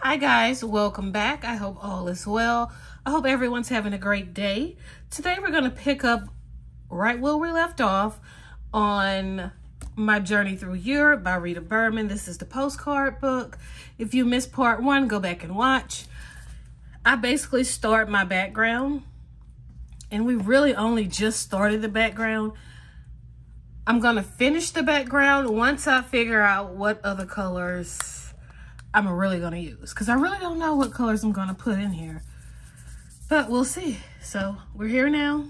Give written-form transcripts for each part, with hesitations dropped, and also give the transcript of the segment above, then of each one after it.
Hi guys, welcome back. I hope all is well. I hope everyone's having a great day. Today we're going to pick up right where we left off on My Journey Through Europe by Rita Berman. This is the Postcard book. If you missed part one, go back and watch. I basically start my background, and we really only just started the background. I'm going to finish the background once I figure out what other colors I'm really going to use, because I really don't know what colors I'm going to put in here, but we'll see. So we're here now.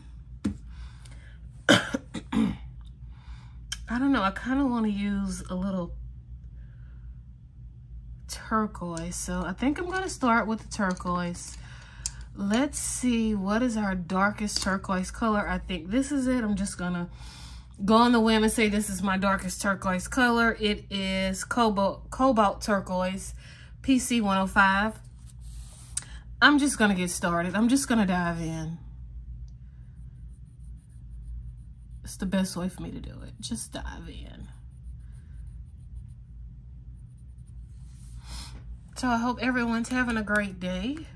I don't know, I kind of want to use a little turquoise, so I think I'm going to start with the turquoise. Let's see, what is our darkest turquoise color? I think this is it. I'm just going to go on the whim and say this is my darkest turquoise color. It is cobalt turquoise, PC 105. I'm just going to get started. I'm just going to dive in. It's the best way for me to do it. Just dive in. So I hope everyone's having a great day.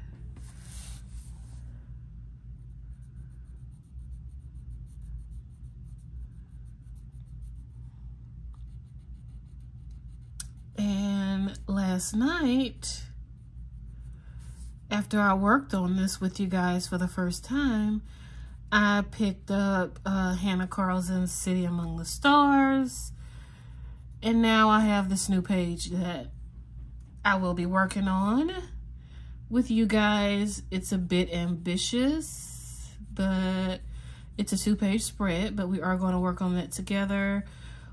And last night, after I worked on this with you guys for the first time, I picked up Hannah Carlson's City Among the Stars. And now I have this new page that I will be working on with you guys. It's a bit ambitious, but it's a 2-page spread, but we are going to work on that together.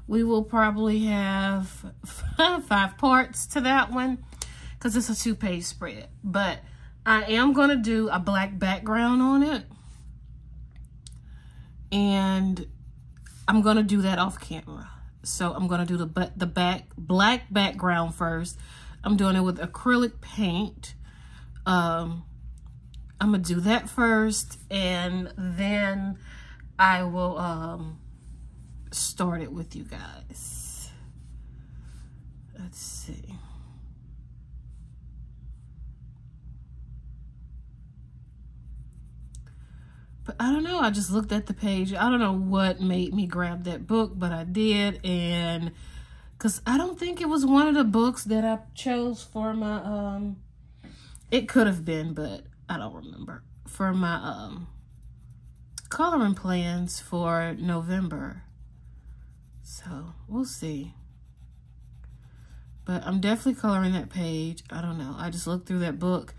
We will probably have 5 parts to that one because it's a 2-page spread. But I am going to do a black background on it. And I'm going to do that off camera. So I'm going to do the black background first. I'm doing it with acrylic paint. I'm going to do that first. And then I will start it with you guys. Let's see. But I don't know, I just looked at the page. I don't know what made me grab that book, but I did. And because I don't think it was one of the books that I chose for my it could have been, but I don't remember, for my coloring plans for November. So we'll see. But I'm definitely coloring that page. I don't know. I just looked through that book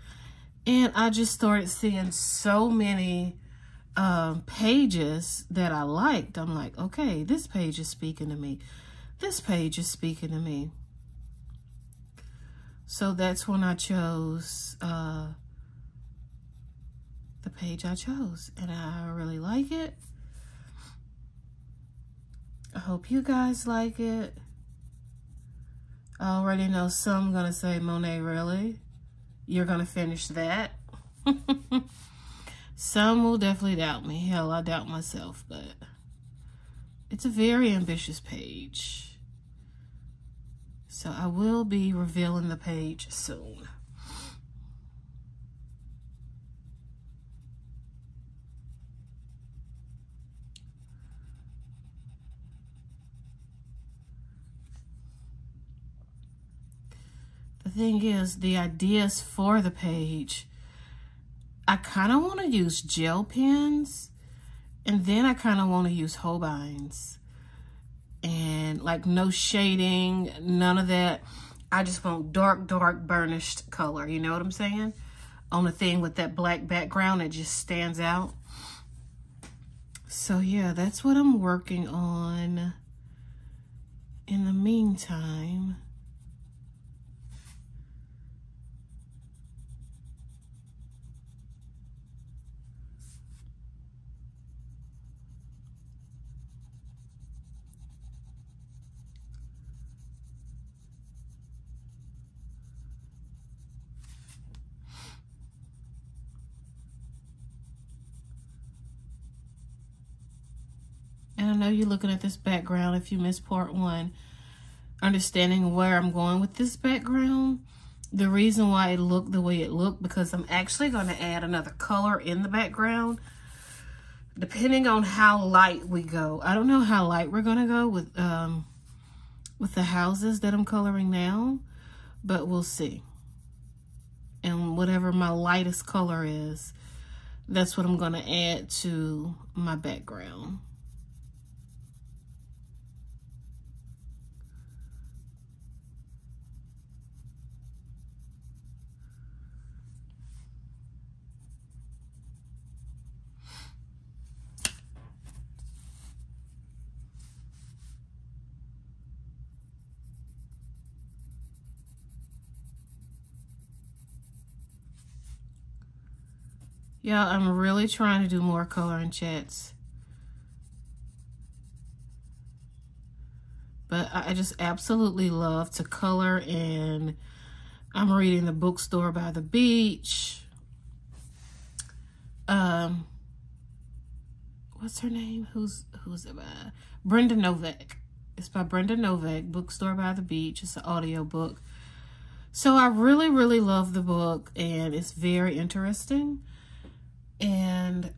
and I just started seeing so many pages that I liked. I'm like, okay, this page is speaking to me. This page is speaking to me. So that's when I chose the page I chose. And I really like it. I hope you guys like it. I already know some gonna say, Monet, really? You're gonna finish that? Some will definitely doubt me. Hell, I doubt myself, but it's a very ambitious page. So I will be revealing the page soon. The thing is, the ideas for the page, I kind of want to use gel pens, and then I kind of want to use Holbeins. And like no shading, none of that. I just want dark burnished color, you know what I'm saying? On the thing with that black background, it just stands out. So yeah, that's what I'm working on in the meantime. And I know you're looking at this background if you missed part one, understanding where I'm going with this background. The reason why it looked the way it looked, because I'm actually going to add another color in the background, depending on how light we go. I don't know how light we're going to go with the houses that I'm coloring now, but we'll see. And whatever my lightest color is, that's what I'm going to add to my background. Yeah, I'm really trying to do more coloring chats. But I just absolutely love to color, and I'm reading The Bookstore by the Beach. What's her name? Who's it by? Brenda Novak. It's by Brenda Novak, Bookstore by the Beach. It's an audio book. So I really, really love the book, and it's very interesting. And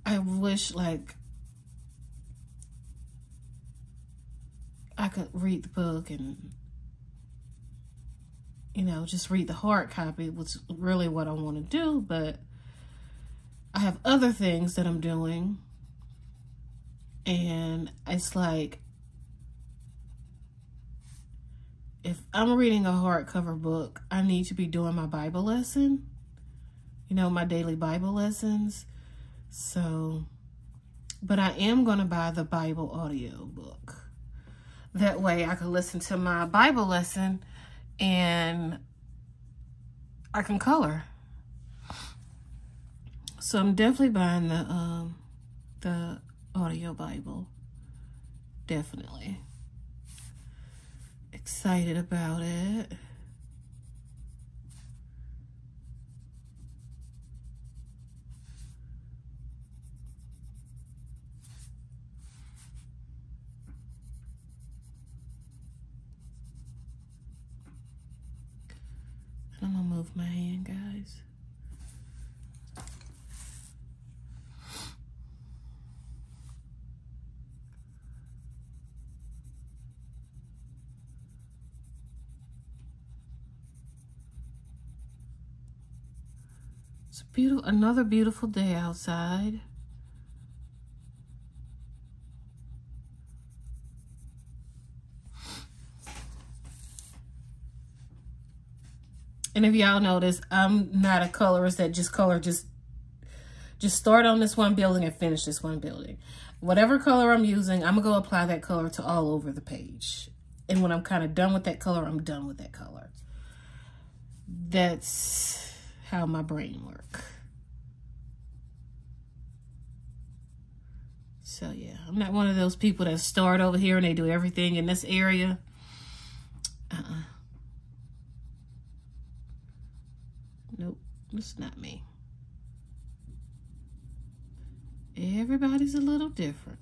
I wish, like, I could read the book and, you know, just read the hard copy, which is really what I want to do. But I have other things that I'm doing. And it's like, if I'm reading a hardcover book, I need to be doing my Bible lesson. You know, my daily Bible lessons. So, but I am going to buy the Bible audio book. That way I can listen to my Bible lesson and I can color. So I'm definitely buying the audio Bible. Definitely. Excited about it. I'm gonna move my hand, guys. It's another beautiful day outside. And if y'all notice, I'm not a colorist that just color, just start on this one building and finish this one building. Whatever color I'm using, I'm gonna go apply that color to all over the page. And when I'm kind of done with that color, I'm done with that color. That's how my brain works. So yeah, I'm not one of those people that start over here and they do everything in this area. Nope, it's not me. Everybody's a little different.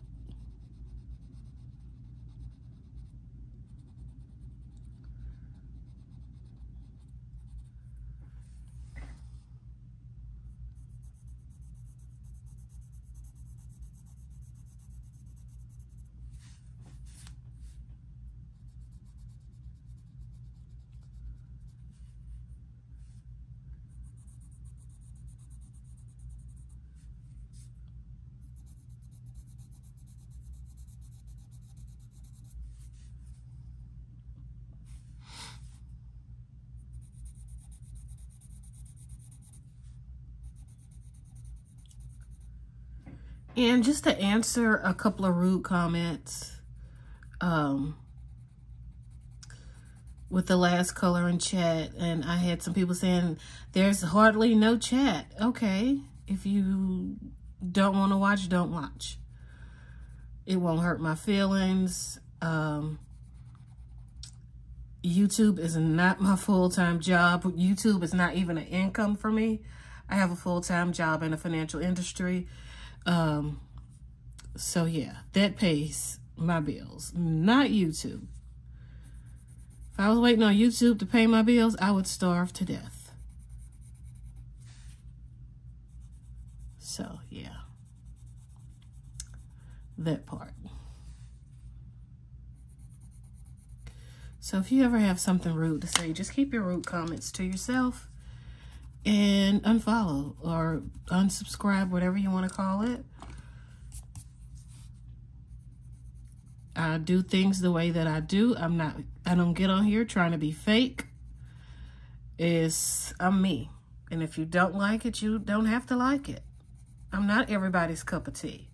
And just to answer a couple of rude comments with the last color in chat, and I had some people saying there's hardly no chat. Okay, if you don't want to watch, don't watch. It won't hurt my feelings. YouTube is not my full-time job. YouTube is not even an income for me. I have a full-time job in the financial industry. So yeah, that pays my bills, not YouTube. If I was waiting on YouTube to pay my bills, I would starve to death. So, yeah. That part. So if you ever have something rude to say, just keep your rude comments to yourself and unfollow or unsubscribe, whatever you want to call it. I do things the way that I do. I don't get on here trying to be fake. I'm me. And if you don't like it, you don't have to like it. I'm not everybody's cup of tea.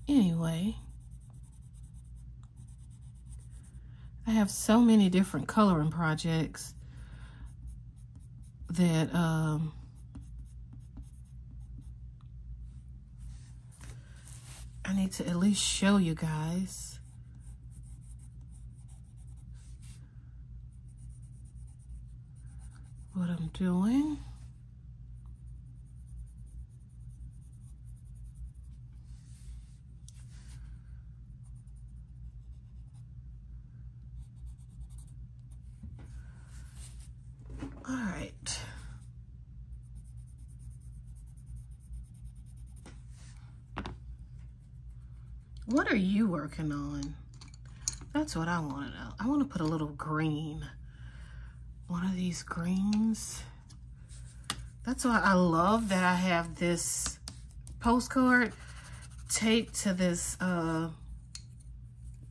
Anyway, I have so many different coloring projects that I need to at least show you guys. What I'm doing. All right. What are you working on? That's what I want to know. I want to put a little green. One of these greens. That's why I love that I have this postcard taped to this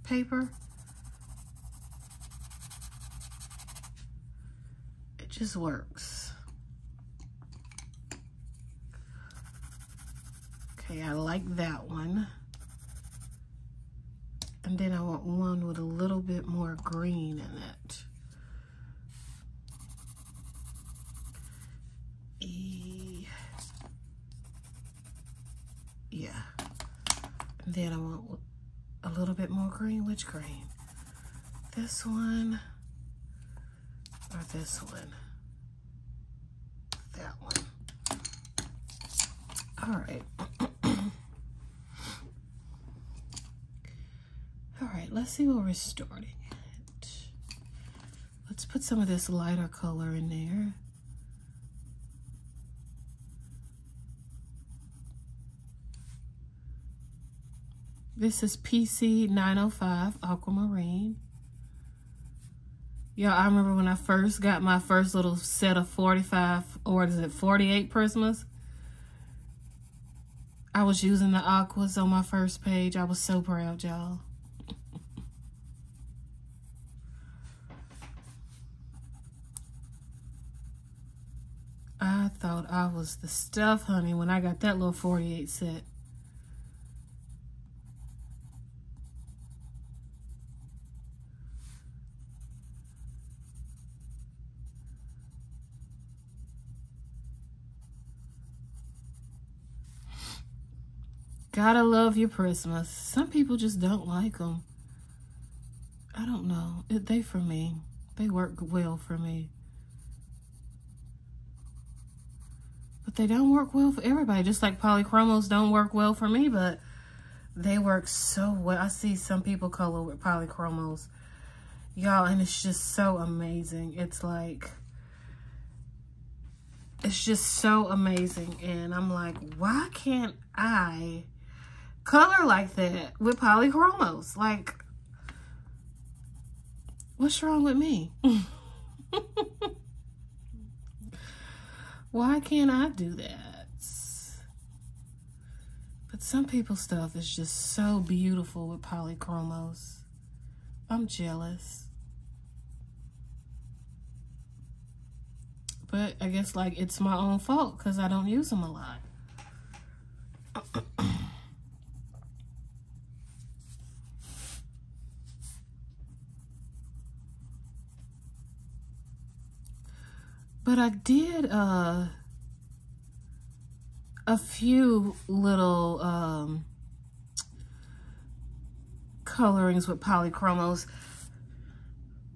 paper. It just works. Okay, I like that one. And then I want one with a little bit more green in it. Yeah. And then I want a little bit more green. Which green? This one or this one? That one. All right. All right, let's see where we're starting at. Let's put some of this lighter color in there. This is PC 905 Aquamarine. Y'all, I remember when I first got my first little set of 45, or is it 48 Prismas? I was using the aquas on my first page. I was so proud, y'all. I thought I was the stuff, honey, when I got that little 48 set. Gotta love your Prismas. Some people just don't like them. I don't know. They for me. They work well for me. But they don't work well for everybody. Just like polychromos don't work well for me, but they work so well. I see some people color with polychromos. Y'all, and it's just so amazing. It's like, it's just so amazing. And I'm like, why can't I color like that with polychromos? Like, what's wrong with me? Why can't I do that? But some people's stuff is just so beautiful with polychromos. I'm jealous. But I guess like it's my own fault because I don't use them a lot. But I did a few little colorings with polychromos.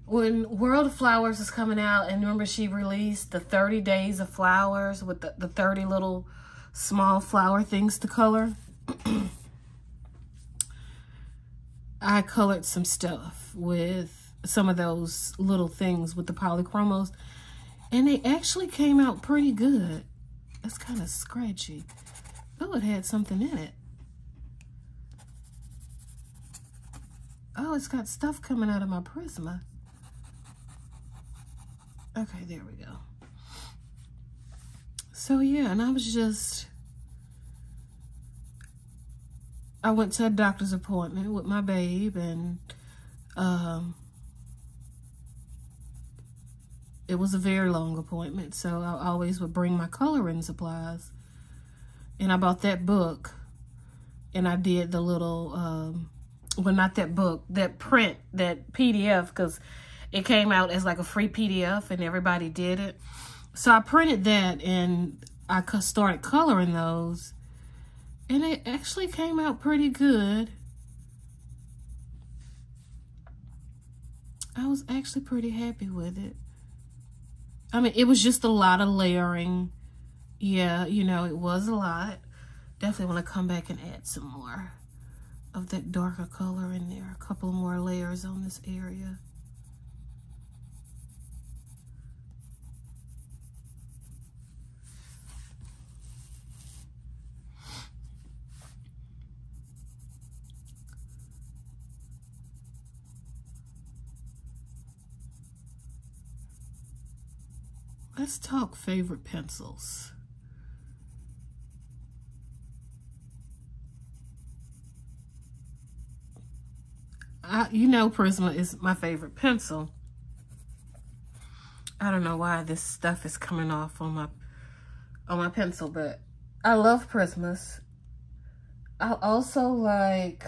when World of Flowers is coming out, and remember she released the 30 days of flowers with the 30 little small flower things to color. I colored some stuff with some of those little things with the polychromos, and they actually came out pretty good. It's kind of scratchy. Oh, it had something in it. Oh, it's got stuff coming out of my Prisma. Okay, there we go. So yeah, and I went to a doctor's appointment with my babe, and it was a very long appointment, so I always would bring my coloring supplies. And I bought that book, and I did the little, well, not that book, that print, that PDF, because it came out as like a free PDF, and everybody did it. So I printed that, and I started coloring those, and it actually came out pretty good. I was actually pretty happy with it. I mean, it was just a lot of layering. Yeah, you know, it was a lot. Definitely want to come back and add some more of that darker color in there. A couple more layers on this area. Let's talk favorite pencils. You know, Prisma is my favorite pencil. I don't know why this stuff is coming off on my pencil, but I love Prismas. I also like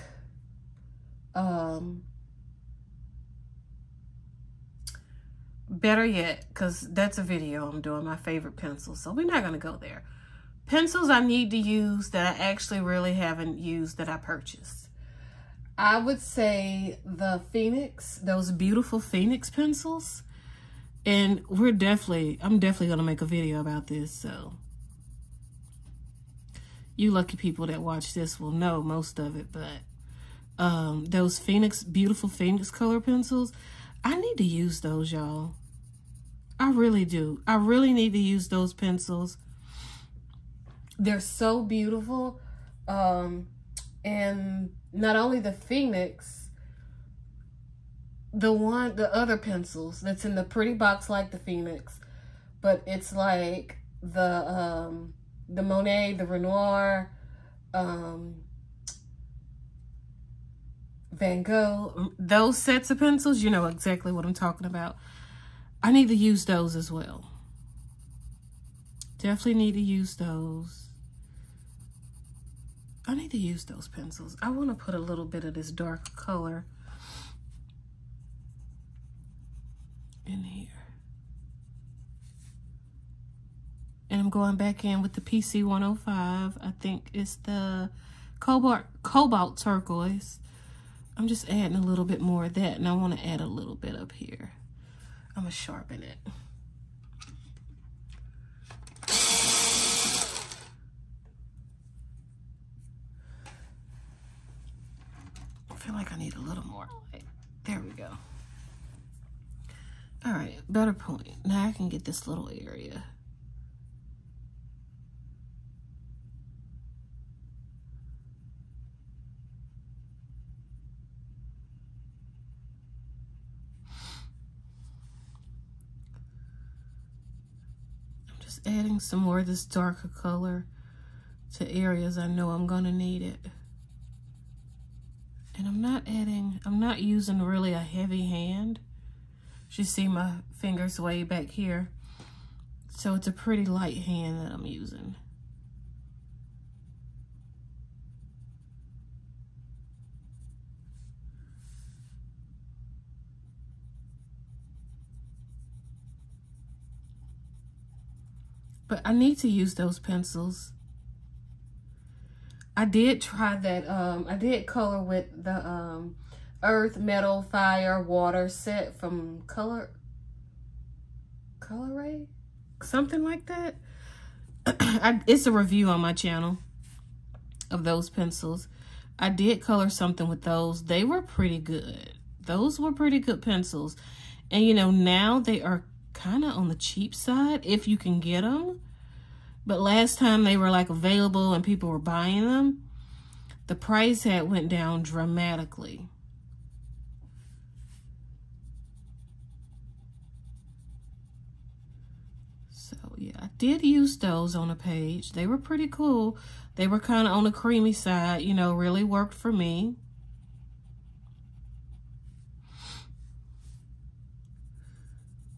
Better Yet, because that's a video I'm doing, my favorite pencils, so we're not going to go there. Pencils I need to use that I actually really haven't used that I purchased. I would say the Phoenix, those beautiful Phoenix pencils. And I'm definitely going to make a video about this, so you lucky people that watch this will know most of it, but those beautiful Phoenix color pencils, I need to use those, y'all. I really do. I really need to use those pencils. They're so beautiful. And not only the Phoenix, the other pencils that's in the pretty box like the Phoenix, but it's like the Monet, the Renoir, Van Gogh, those sets of pencils, you know exactly what I'm talking about. I need to use those as well. Definitely need to use those. I need to use those pencils. I want to put a little bit of this dark color in here. And I'm going back in with the PC 105. I think it's the cobalt turquoise. I'm just adding a little bit more of that, and I want to add a little bit up here. I'm going to sharpen it. I feel like I need a little more light. There we go. All right, better point. Now I can get this little area. Adding some more of this darker color to areas I know I'm gonna need it. And I'm not using really a heavy hand. You see my fingers way back here. So it's a pretty light hand that I'm using. But I need to use those pencils. I did try that, I did color with the Earth, Metal, Fire, Water set from Coloray? Something like that. It's a review on my channel of those pencils. I did color something with those. They were pretty good. Those were pretty good pencils. And you know, now they are kind of on the cheap side if you can get them. But last time they were like available and people were buying them, the price had went down dramatically. So yeah, I did use those on a page. They were pretty cool. They were kind of on the creamy side, you know, really worked for me.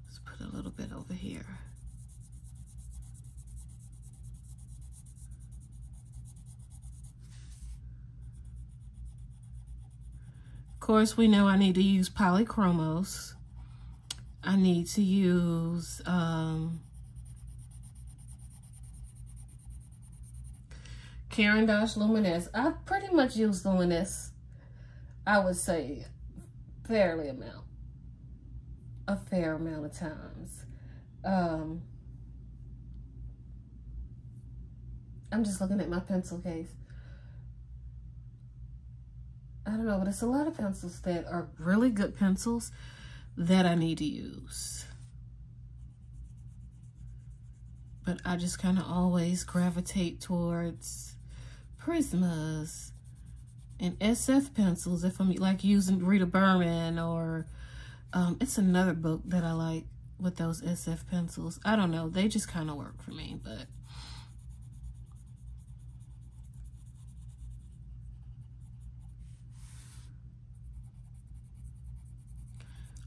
Let's put a little bit over here. Of course, we know I need to use polychromos. I need to use Caran d'Ache Luminous. I pretty much use Luminous, I would say, a fair amount of times. I'm just looking at my pencil case. I don't know, but it's a lot of pencils that are really good pencils that I need to use. But I just kind of always gravitate towards Prismas and SF pencils if I'm like using Rita Berman, or it's another book that I like with those SF pencils. I don't know, they just kind of work for me. But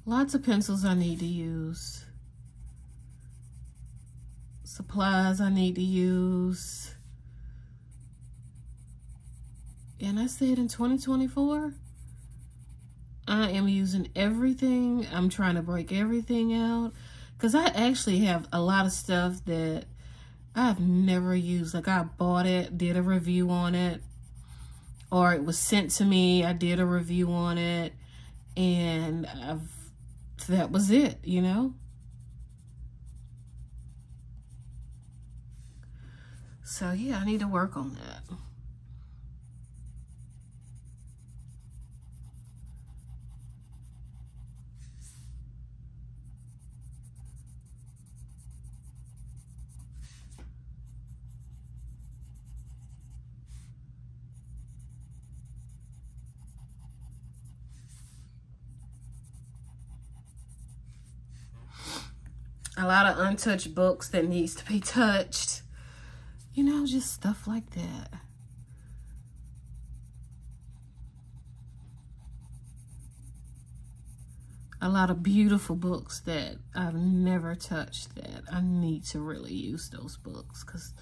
lots of pencils I need to use. Supplies I need to use. And I said in 2024, I am using everything. I'm trying to break everything out. Because I actually have a lot of stuff that I've never used. Like I bought it, did a review on it. Or it was sent to me, I did a review on it. And that was it, you know? So yeah, I need to work on that. A lot of untouched books that needs to be touched. You know, just stuff like that. A lot of beautiful books that I've never touched that I need to really use those books, because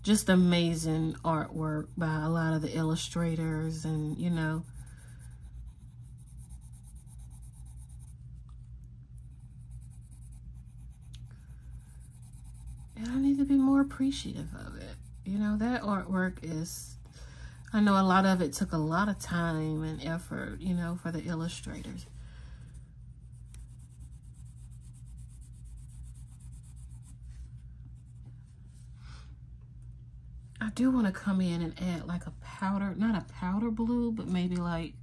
just amazing artwork by a lot of the illustrators, and you know, and I need to be more appreciative of it. You know, that artwork is, I know a lot of it took a lot of time and effort, you know, for the illustrators. I do want to come in and add like a powder, not a powder blue, but maybe like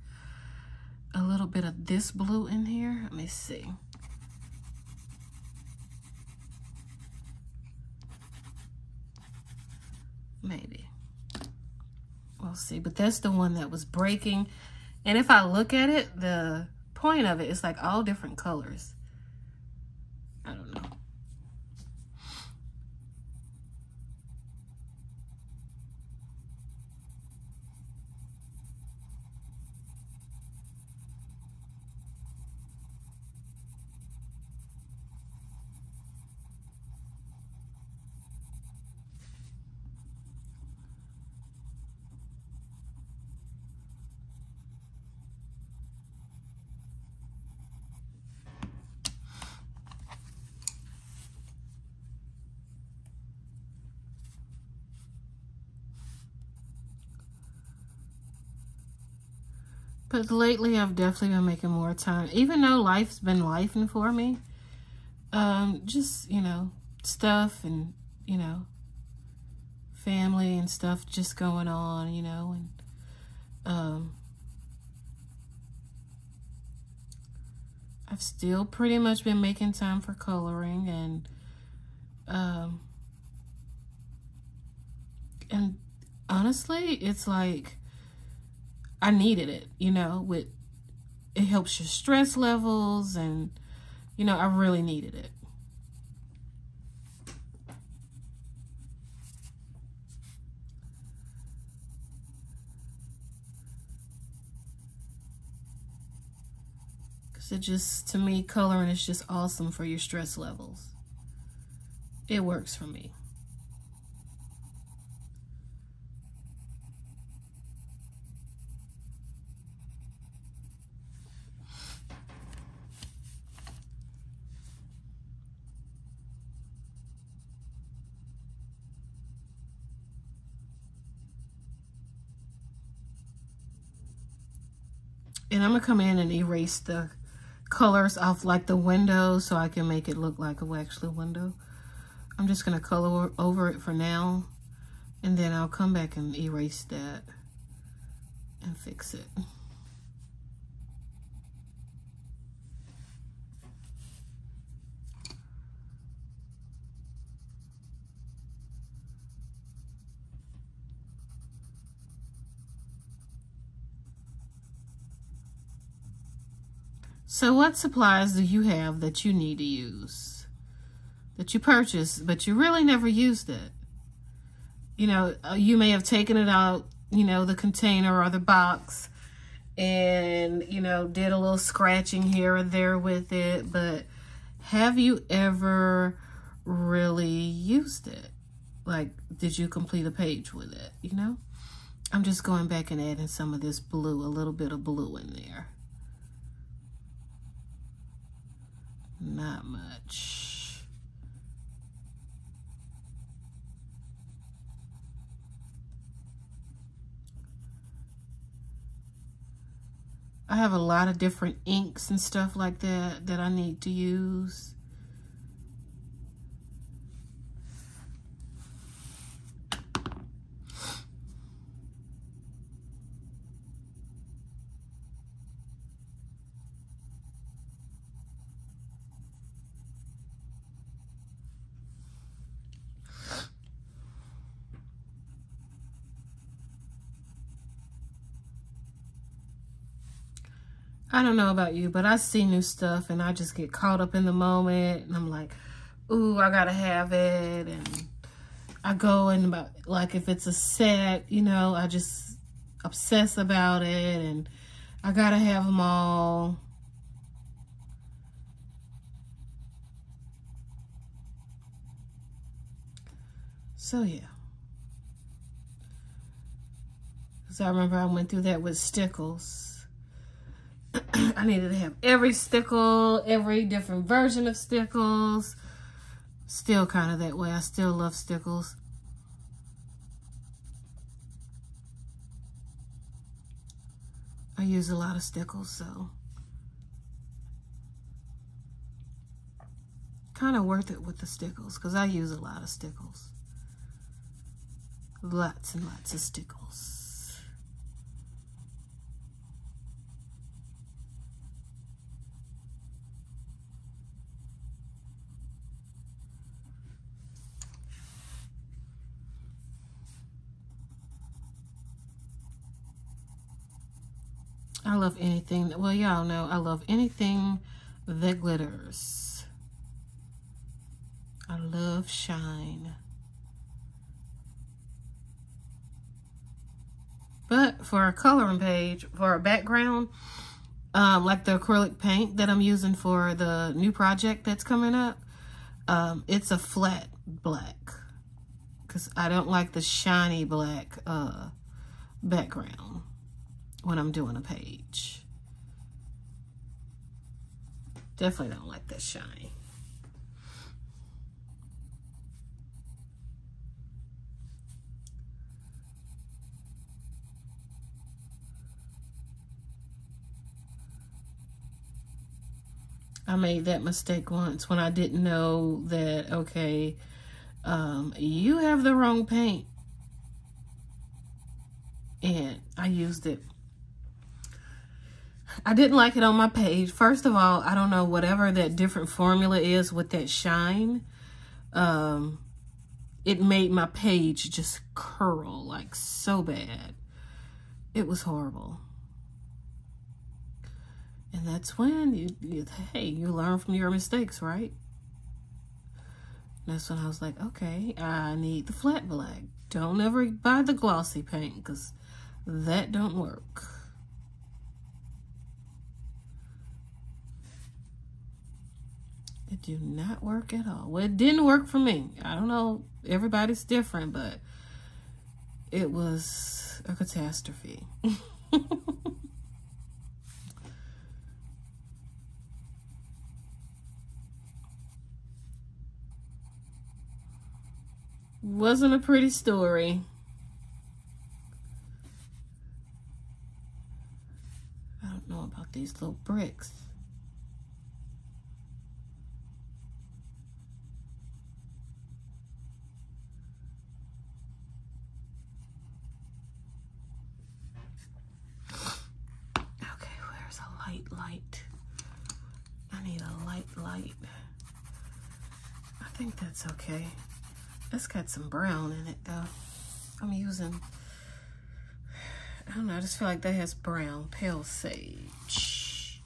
a little bit of this blue in here. Let me see. Maybe. We'll see. But that's the one that was breaking. And if I look at it, the point of it is like all different colors. I don't know. But lately, I've definitely been making more time. Even though life's been lifing for me. Just, you know, stuff and, you know, family and stuff just going on, you know. And I've still pretty much been making time for coloring. And honestly, it's like I needed it, you know, it helps your stress levels, and you know, I really needed it. Cuz it just, to me, coloring is just awesome for your stress levels. It works for me. And I'm gonna come in and erase the colors off like the window so I can make it look like a actual window. I'm just gonna color over it for now, and then I'll come back and erase that and fix it. So what supplies do you have that you need to use, that you purchased, but you really never used it? You know, you may have taken it out, you know, the container or the box, and, you know, did a little scratching here or there with it, but have you ever really used it? Like, did you complete a page with it, you know? I'm just going back and adding some of this blue, a little bit of blue in there. Not much. I have a lot of different inks and stuff like that that I need to use. I don't know about you, but I see new stuff and I just get caught up in the moment, and I'm like, ooh, I gotta have it. And I go and about, like, if it's a set, you know, I just obsess about it and I gotta have them all. So yeah. Because I remember I went through that with stickles. I needed to have every stickle, every different version of stickles. Still kind of that way. I still love stickles. I use a lot of stickles, so kind of worth it with the stickles, because I use a lot of stickles. Lots and lots of stickles. I love anything, well, y'all know I love anything that glitters. I love shine. But for a coloring page, for a background, like the acrylic paint that I'm using for the new project that's coming up, it's a flat black, because I don't like the shiny black background when I'm doing a page. Definitely don't like that shiny. I made that mistake once when I didn't know that, okay, you have the wrong paint. And I used it. I didn't like it on my page. First of all, I don't know, whatever that different formula is with that shine, it made my page just curl like so bad. It was horrible. And that's when you learn from your mistakes, right? That's when I was like, okay, I need the flat black. Don't ever buy the glossy paint because that don't work. It do not work at all. Well, it didn't work for me. I don't know. Everybody's different, but it was a catastrophe. Wasn't a pretty story. I don't know about these little bricks. Okay, where's a light? I need a light. I think that's okay. It's got some brown in it though. I'm using, I don't know, I just feel like that has brown, pale sage.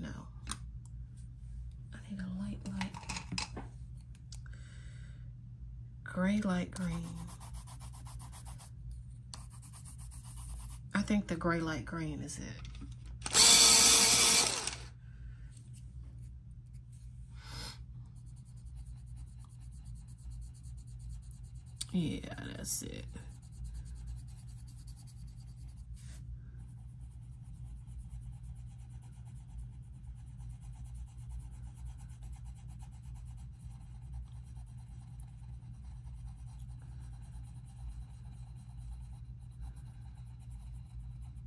No. I need a light. Gray, light green. I think the gray, light green is it. Yeah, that's it.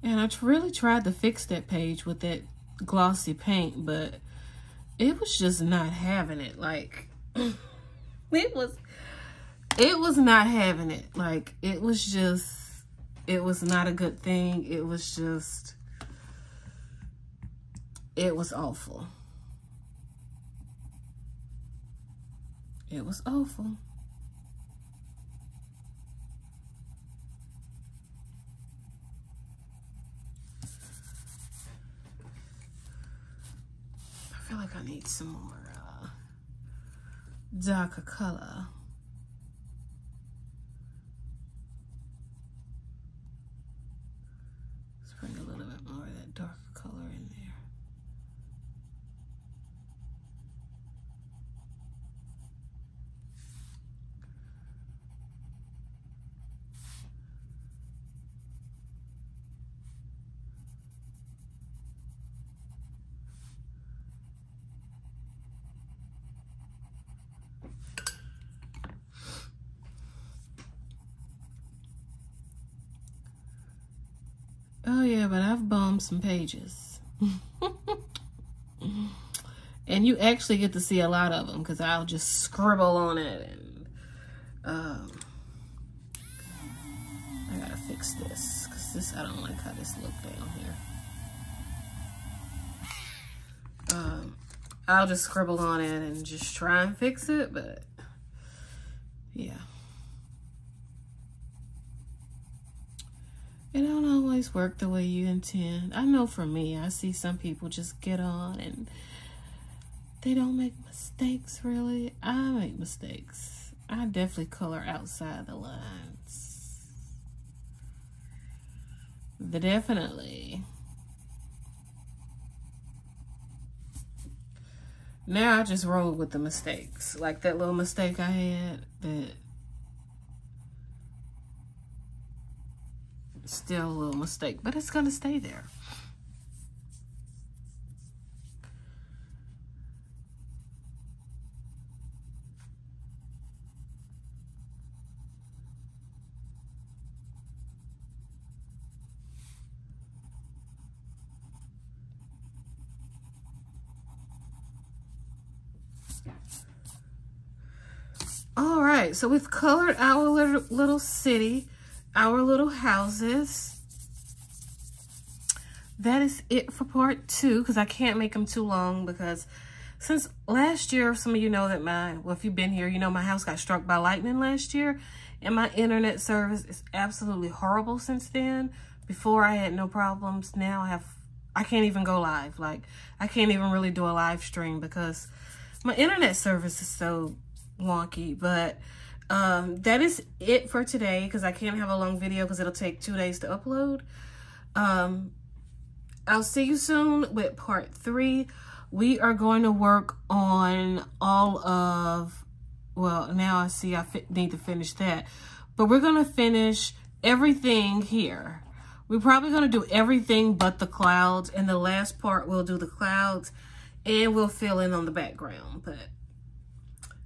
And I really tried to fix that page with that glossy paint, but it was just not having it. Like, it was not having it. Like, it was not a good thing. It was awful. It was awful. I feel like I need some more darker color. Let's bring a little bit more of that darker color in there. Oh yeah, but I've bombed some pages. And you actually get to see a lot of them because I'll just scribble on it. And I gotta fix this because I don't like how this looked down here. I'll just scribble on it and just try and fix it, but yeah. It don't always work the way you intend. I know for me, I see some people just get on and they don't make mistakes, really. I make mistakes. I definitely color outside the lines. Definitely. Now I just roll with the mistakes. Like that little mistake I had that still a little mistake, but it's gonna stay there. All right, so we've colored our little city, our little houses. That is it for part 2, because I can't make them too long, because since last year, some of you know that well, if you've been here, you know my house got struck by lightning last year, and my internet service is absolutely horrible since then. Before I had no problems. Now I can't even go live. Like, I can't even really do a live stream because my internet service is so wonky. But that is it for today, because I can't have a long video because it'll take 2 days to upload. I'll see you soon with part 3. We are going to work on all of, well, now I see I need to finish that. But we're going to finish everything here. We're probably going to do everything but the clouds. And the last part, we'll do the clouds and we'll fill in on the background. But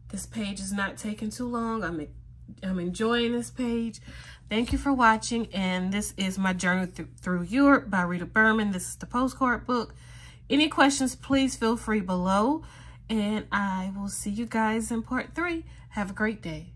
this page is not taking too long. I'm enjoying this page. Thank you for watching, and this is My Journey Through Europe by Rita Berman. This is the postcard book. Any questions, please feel free below, and I will see you guys in part 3. Have a great day.